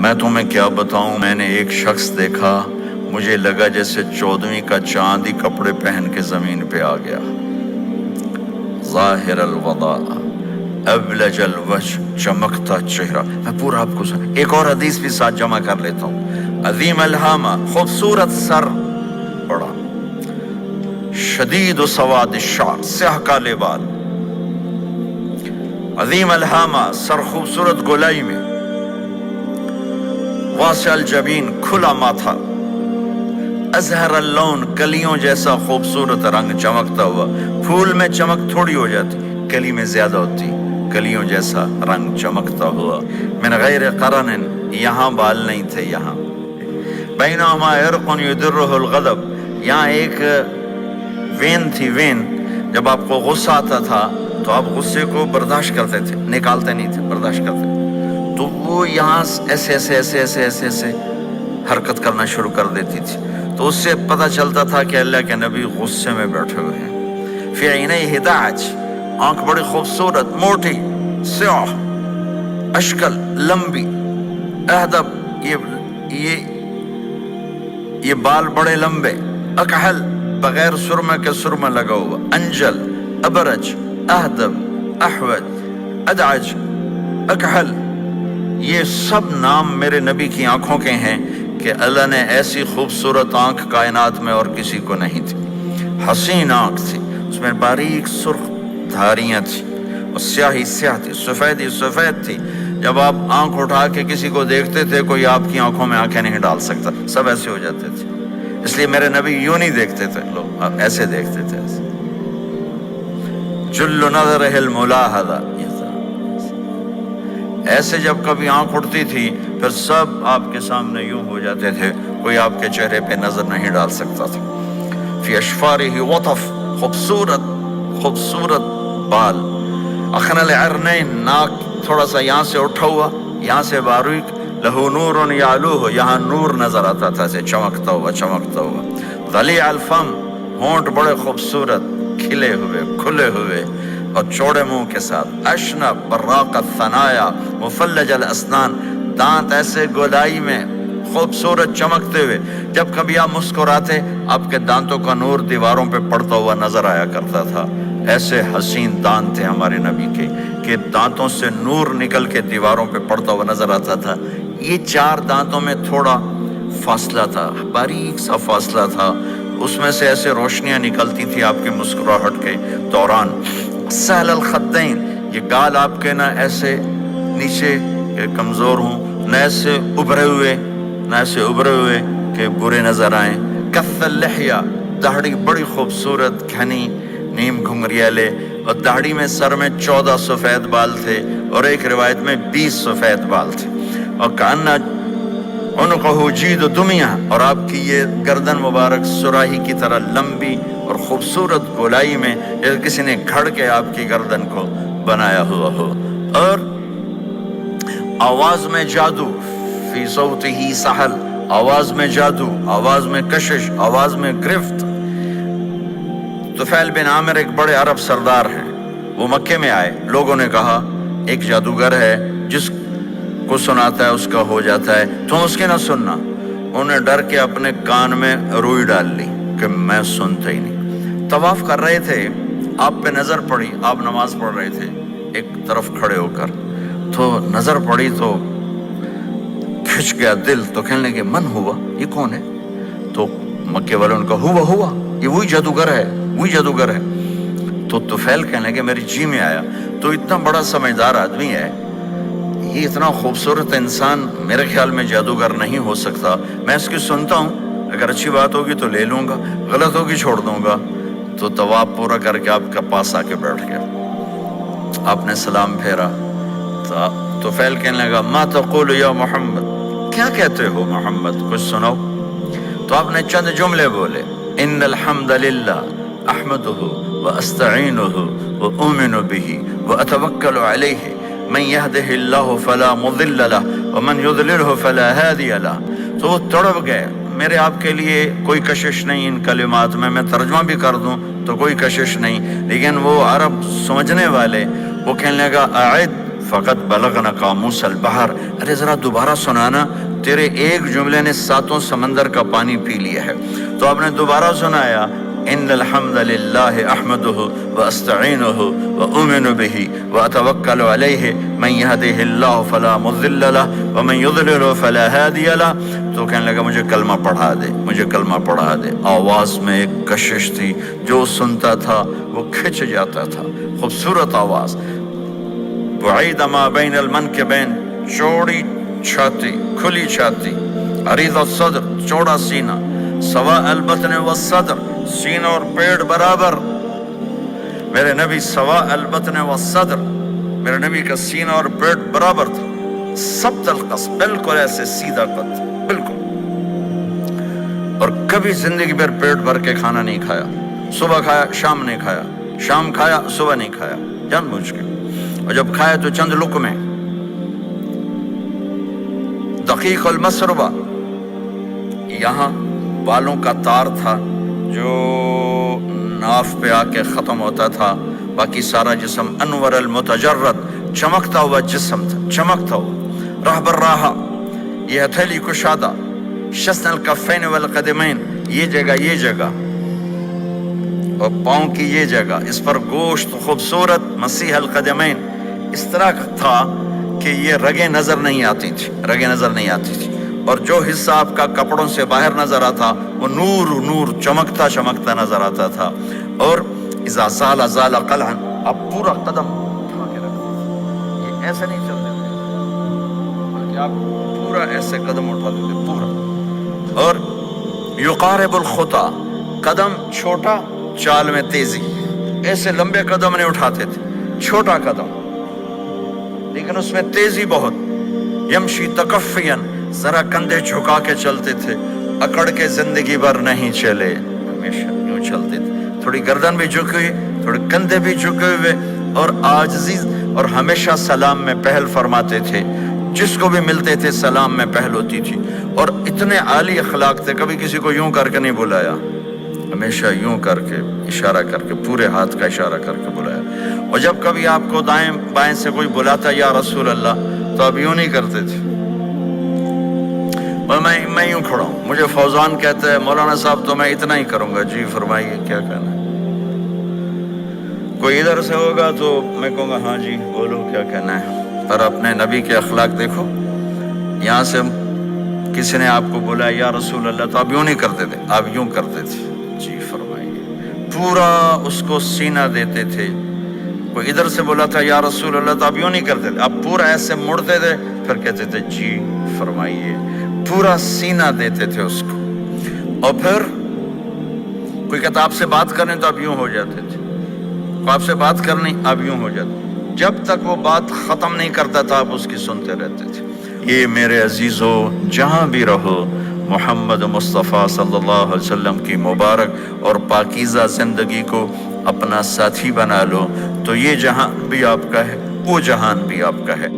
میں تمہیں کیا بتاؤں، میں نے ایک شخص دیکھا، مجھے لگا جیسے 14ویں کا چاند ہی کپڑے پہن کے زمین پہ آ گیا، ظاہر الوضاء ابلج الوجہ، چمکتا چہرہ۔ میں پورا آپ کو ایک اور حدیث بھی ساتھ جمع کر لیتا ہوں۔ عظیم الہامہ، خوبصورت سر، بڑا شدید و سواد الشعر، سیاہ کالے بال، عظیم الہامہ، سر خوبصورت گولائی میں، واسع الجبین، کھلا ماتھا، ازہر اللون، کلیوں جیسا خوبصورت رنگ، چمکتا ہوا۔ پھول میں چمک تھوڑی ہو جاتی، کلی میں زیادہ ہوتی، کلیوں جیسا رنگ چمکتا ہوا۔ من غیر قرن، یہاں بال نہیں تھے، یہاں بینہما عرق یدرہ الغضب، یہاں ایک وین تھی، وین، جب آپ کو غصہ آتا تھا تو آپ غصے کو برداشت کرتے تھے، نکالتے نہیں تھے، برداشت کرتے تھے، تو وہ یہاں ایسے ایسے ایسے ایسے ایسے ایسے حرکت کرنا شروع کر دیتی تھی، تو اس سے پتہ چلتا تھا کہ اللہ کے نبی غصے میں بیٹھے ہوئے ہیں۔ فی عینیہ دعج، آنکھ بڑی خوبصورت، موٹی، سیاہ، اشکل، لمبی، اہدب، یہ بال بڑے لمبے، اکحل، بغیر سرمہ کے سرمہ لگا ہوا، انجل، ابرج، اہدب، احوج، ادعج، اکحل، یہ سب نام میرے نبی کی آنکھوں کے ہیں کہ اللہ نے ایسی خوبصورت آنکھ کائنات میں اور کسی کو نہیں تھی۔ حسین آنکھ تھی، اس میں باریک سرخ دھاریاں تھیں، اور سیاہی سیاہ تھی، سفیدی سفید تھی۔ جب آپ آنکھ اٹھا کے کسی کو دیکھتے تھے، کوئی آپ کی آنکھوں میں آنکھیں نہیں ڈال سکتا، سب ایسے ہو جاتے تھے۔ اس لیے میرے نبی یوں نہیں دیکھتے تھے، لوگ ایسے دیکھتے تھے، ایسے۔ جل نظرہ الملاحظہ، ایسے جب کبھی آنکھ اٹھتی تھی پھر سب آپ کے سامنے یوں ہو جاتے تھے، کوئی آپ کے چہرے پہ نظر نہیں ڈال سکتا تھا۔ فی اشفارہ وطف، خوبصورت خوبصورت بال، اخن العرنین، ناک تھوڑا سا یہاں سے اٹھا ہوا، یہاں سے باریک، لہو نور یعلوہ، یہاں نور نظر آتا تھا، سے چمکتا ہوا چمکتا ہوا۔ ضلیع الفم، ہونٹ بڑے خوبصورت، کھلے ہوئے کھلے ہوئے اور چوڑے منہ کے ساتھ، اشنب براق الثنایا مفلج الاسنان، دانت ایسے گولائی میں خوبصورت چمکتے ہوئے، جب کبھی آپ مسکراتے آپ کے دانتوں کا نور دیواروں پہ پڑتا ہوا نظر آیا کرتا تھا۔ ایسے حسین دانت تھے ہمارے نبی کے کہ دانتوں سے نور نکل کے دیواروں پہ پڑتا ہوا نظر آتا تھا۔ یہ 4 دانتوں میں تھوڑا فاصلہ تھا، باریک سا فاصلہ تھا، اس میں سے ایسے روشنیاں نکلتی تھی آپ کی مسکراہٹ کے دوران۔ سہل الخدین، یہ گال آپ کے نہ ایسے نیچے کہ کمزور ہوں، نہ ایسے ابھرے ہوئے کہ برے نظر آئیں۔ کث اللحیہ، داڑھی بڑی خوبصورت گھنی، نیم گھنگریالے، اور داڑھی میں سر میں 14 سفید بال تھے، اور ایک روایت میں 20 سفید بال تھے۔ اور کأن عنقہ جید دمیہ، اور آپ کی یہ گردن مبارک سراہی کی طرح لمبی اور خوبصورت گولائی میں، جیسے کسی نے گھڑ کے آپ کی گردن کو بنایا ہوا ہو۔ اور آواز میں جادو، فی صوتہ سحل، آواز میں جادو، آواز میں کشش، آواز میں گرفت۔ طفیل بن عامر ایک بڑے عرب سردار ہیں، وہ مکے میں آئے، لوگوں نے کہا ایک جادوگر ہے جس کو سناتا ہے اس کا ہو جاتا ہے، تم اس کے نہ سننا۔ انہوں نے ڈر کے اپنے کان میں روئی ڈال لی کہ میں سنتا ہی نہیں۔ طواف کر رہے تھے، آپ پہ نظر پڑی، آپ نماز پڑھ رہے تھے ایک طرف کھڑے ہو کر، تو نظر پڑی تو کھچ گیا دل، تو کہنے لگے من ہوا، یہ کون ہے؟ تو مکے والوں نے کہا ہوا یہ وہی جادوگر ہے۔ تو طفیل کہنے لگے میری جی میں آیا، تو اتنا بڑا سمجھدار آدمی ہے، یہ اتنا خوبصورت انسان میرے خیال میں جادوگر نہیں ہو سکتا، میں اس کی سنتا ہوں، اگر اچھی بات ہوگی تو لے لوں گا، غلط ہوگی چھوڑ دوں گا۔ تو طواف پورا کر کے آپ کے پاس آ کے بیٹھ گیا، آپ نے سلام پھیرا، تو طفیل کہنے لگا ما تقول یا محمد، کیا کہتے ہو محمد، کچھ سناؤ۔ تو آپ نے چند جملے بولے، ان الحمد للہ احمدہ واستعینہ واؤمن بہ واتوکل علیہ من یہدہ اللہ فلا مضل لہ ومن یضللہ فلا ہادی لہ۔ تو وہ تڑپ گئے، میرے آپ کے لیے کوئی کشش نہیں ان کلمات میں ترجمہ بھی کر دوں تو کوئی کشش نہیں، لیکن وہ عرب سمجھنے والے، وہ کہنے لگا اعد فقط بلغنا قاموس البحر، ارے ذرا دوبارہ سنانا، تیرے ایک جملے نے 7 سمندر کا پانی پی لیا ہے۔ تو آپ نے دوبارہ سنایا، ان الحمد للہ احمدہ واستعینہ واؤمن بہ واتوکل علیہ من یہدہ اللہ فلا مضل لہ ومن یضلل فلا ہادی لہ۔ تو کہنے لگا مجھے کلمہ پڑھا دے، مجھے کلمہ پڑھا دے۔ آواز میں ایک کشش تھی، جو سنتا تھا وہ کھچ جاتا تھا، خوبصورت آواز۔ بعید ما بین المنکبین، چوڑی چھاتی، کھلی چھاتی، عریض الصدر، چوڑا سینہ، سواء البطن والصدر، سینہ اور پیٹ برابر۔ میرے نبی سواء البطن والصدر، میرے نبی کا سینہ اور پیٹ برابر تھا، سبط القص، بالکل ایسے سیدھا قد، بالکل۔ اور کبھی زندگی بھر پیٹ بھر کے کھانا نہیں کھایا، صبح کھایا شام نہیں کھایا، شام کھایا صبح نہیں کھایا، جان بوجھ کے، اور جب کھایا تو چند لقمے۔ دقیق المسربہ، یہاں بالوں کا تار تھا جو ناف پہ آ کے ختم ہوتا تھا، باقی سارا جسم انور المتجرد، چمکتا ہوا جسم تھا، چمکتا ہوا۔ راہ بر راہا، یہ ہتھیلی کشادہ، شسن الکفین والقدمین، یہ جگہ یہ جگہ، اور پاؤں کی یہ جگہ، اس پر گوشت خوبصورت، مسیح القدمین، اس طرح تھا کہ یہ رگیں نظر نہیں آتی تھی، رگیں نظر نہیں آتی تھی، اور جو حصہ آپ کا کپڑوں سے باہر نظر آتا وہ نور نور چمکتا چمکتا نظر آتا تھا۔ اور اذا زال زال قلعا، اب پورا قدم اٹھا کے رکھتے تھے، یہ ایسے نہیں چلتے تھے بلکہ آپ پورا ایسے قدم اٹھاتے تھے پورا۔ اور یقارب الخطا، قدم چھوٹا چال میں تیزی، ایسے لمبے قدم نہیں اٹھاتے تھے، چھوٹا قدم لیکن اس میں تیزی بہت۔ یمشی تکفین، ذرا کندھے جھکا کے چلتے تھے، اکڑ کے زندگی بھر نہیں چلے، ہمیشہ یوں چلتے تھے، تھوڑی گردن بھی جھکی ہوئی، تھوڑے کندھے بھی جھکے ہوئے، اور عاجزی، اور ہمیشہ سلام میں پہل فرماتے تھے، جس کو بھی ملتے تھے سلام میں پہل ہوتی تھی۔ اور اتنے عالی اخلاق تھے، کبھی کسی کو یوں کر کے نہیں بلایا، ہمیشہ یوں کر کے اشارہ کر کے، پورے ہاتھ کا اشارہ کر کے بلایا۔ اور جب کبھی آپ کو دائیں بائیں سے کوئی بلاتا یا رسول اللہ، تو آپ یوں نہیں کرتے تھے، میں یوں کھڑا ہوں، مجھے فوزان کہتا ہے مولانا صاحب تو میں اتنا ہی کروں گا، جی فرمائیے کیا کہنا ہے۔ کوئی ادھر سے ہوگا تو میں کہوں گا ہاں جی بولو کیا کہنا ہے۔ پر اپنے نبی کے اخلاق دیکھو، یہاں سے کسی نے آپ کو بولا یا رسول اللہ تو آپ یوں نہیں کرتے تھے، آپ یوں کرتے تھے، جی فرمائیے، پورا اس کو سینہ دیتے تھے۔ کوئی ادھر سے بولا تھا یا رسول اللہ تو آپ یوں نہیں کرتے تھے، آپ پورا ایسے مڑتے تھے، پھر کہتے تھے جی فرمائیے، پورا سینہ دیتے تھے اس کو۔ اور پھر کوئی کہتا آپ سے بات کریں تو آپ یوں ہو جاتے تھے، کوئی آپ سے بات کرنی آپ یوں ہو جاتے، جب تک وہ بات ختم نہیں کرتا تھا آپ اس کی سنتے رہتے تھے۔ یہ میرے عزیزو، جہاں بھی رہو محمد مصطفیٰ صلی اللہ علیہ وسلم کی مبارک اور پاکیزہ زندگی کو اپنا ساتھی بنا لو، تو یہ جہان بھی آپ کا ہے، وہ جہان بھی آپ کا ہے۔